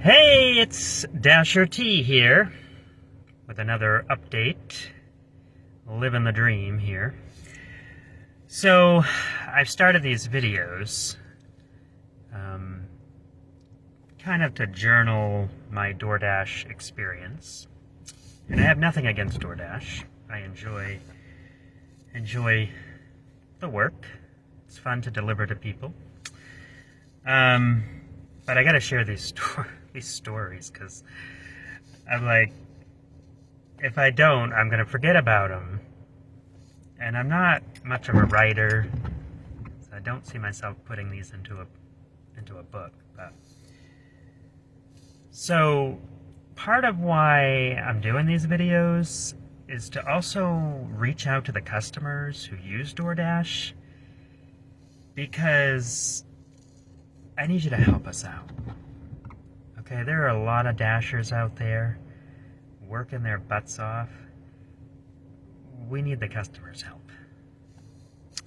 Hey, it's Dasher T here with another update. Living the dream here. So, I've started these videos kind of to journal my DoorDash experience. And I have nothing against DoorDash. I enjoy the work. It's fun to deliver to people. But I gotta share these stories because I'm like, if I don't, I'm gonna forget about them. And I'm not much of a writer, so I don't see myself putting these into a book. So part of why I'm doing these videos is to also reach out to the customers who use DoorDash, because I need you to help us out. Okay, there are a lot of Dashers out there working their butts off. We need the customers' help.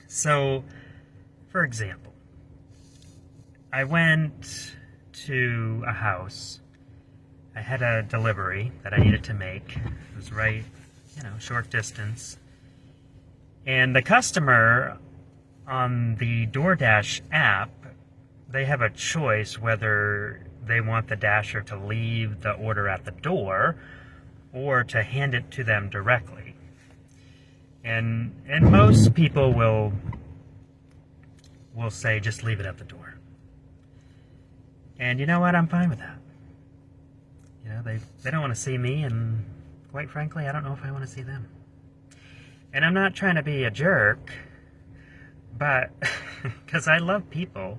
So, for example, I went to a house. I had a delivery that I needed to make. It was right, short distance. And the customer on the DoorDash app, they have a choice whether they want the Dasher to leave the order at the door or to hand it to them directly. And most people will say, just leave it at the door. And you know what? I'm fine with that. They don't want to see me, and quite frankly, I don't know if I want to see them. And I'm not trying to be a jerk, but because I love people.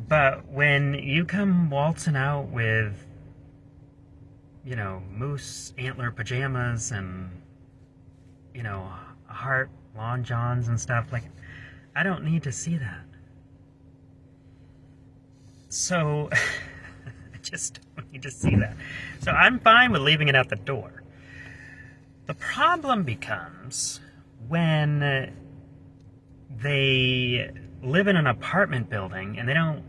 But when you come waltzing out with, moose antler pajamas and, heart lawn johns and stuff, like, I don't need to see that. So, I just don't need to see that. So I'm fine with leaving it at the door. The problem becomes when they live in an apartment building and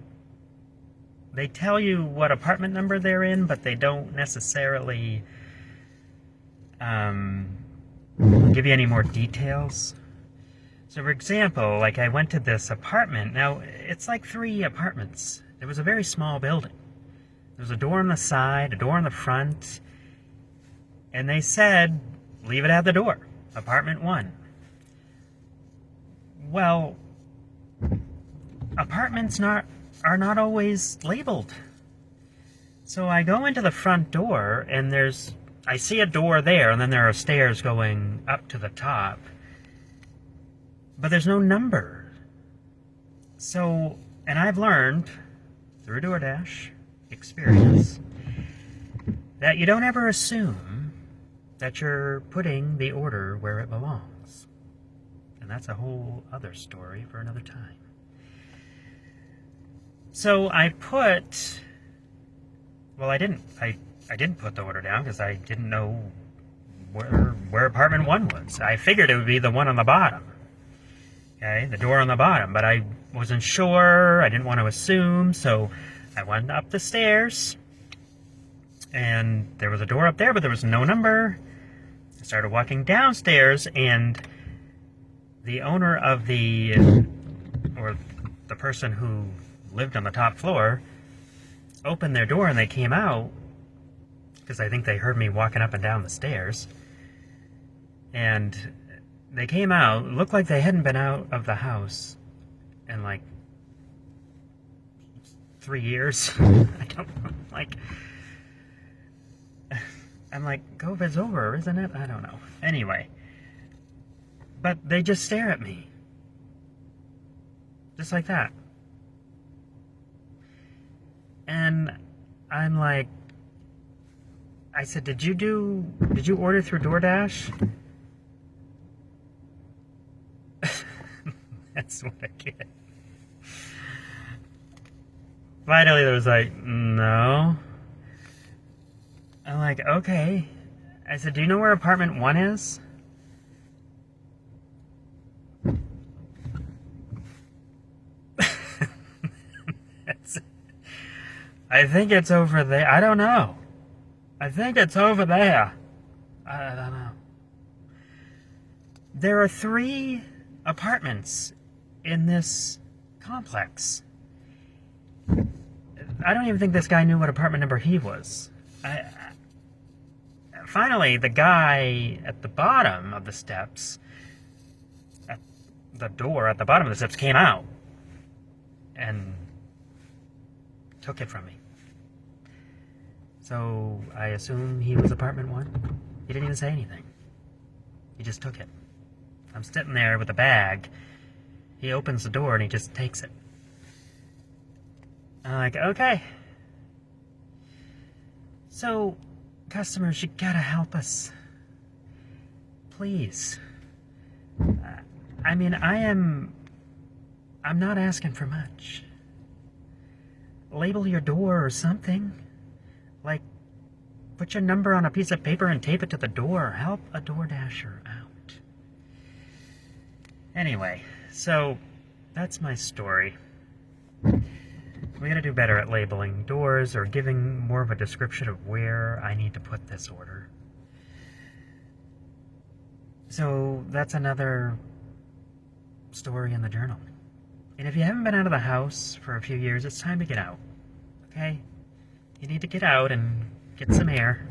they tell you what apartment number they're in, but they don't necessarily give you any more details. So, for example, like, I went to this apartment. Now, it's like 3 apartments. It was a very small building. There was a door on the side, a door on the front, and they said, leave it at the door, apartment 1. Well, apartments are not always labeled. So I go into the front door, and I see a door there, and then there are stairs going up to the top, but there's no number. So, and I've learned through DoorDash experience that you don't ever assume that you're putting the order where it belongs. And that's a whole other story for another time. So I didn't put the order down because I didn't know where apartment 1 was. I figured it would be the one on the bottom. Okay, the door on the bottom, but I wasn't sure. I didn't want to assume, so I went up the stairs, and there was a door up there, but there was no number. I started walking downstairs, and the owner of the person who lived on the top floor opened their door, and they came out, because I think they heard me walking up and down the stairs. And they came out, looked like they hadn't been out of the house in like 3 years. I don't know. I'm like, COVID's over, isn't it? I don't know. Anyway. But they just stare at me. Just like that. And I'm like, I said, did you order through DoorDash? That's what I get. Finally, there was like, no. I'm like, okay. I said, do you know where apartment 1 is? I think it's over there. I don't know. I think it's over there. I don't know. There are 3 apartments in this complex. I don't even think this guy knew what apartment number he was. Finally, the guy at the bottom of the steps, at the door at the bottom of the steps, came out and took it from me. So I assume he was apartment 1. He didn't even say anything. He just took it. I'm sitting there with a bag. He opens the door and he just takes it. I'm like, okay. So, customers, you gotta help us. Please. I mean, I'm not asking for much. Label your door or something. Like, put your number on a piece of paper and tape it to the door. Help a DoorDasher out. Anyway, so that's my story. We gotta do better at labeling doors or giving more of a description of where I need to put this order. So that's another story in the journal. And if you haven't been out of the house for a few years, it's time to get out. Okay? You need to get out and get some air.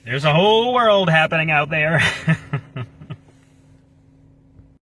There's a whole world happening out there.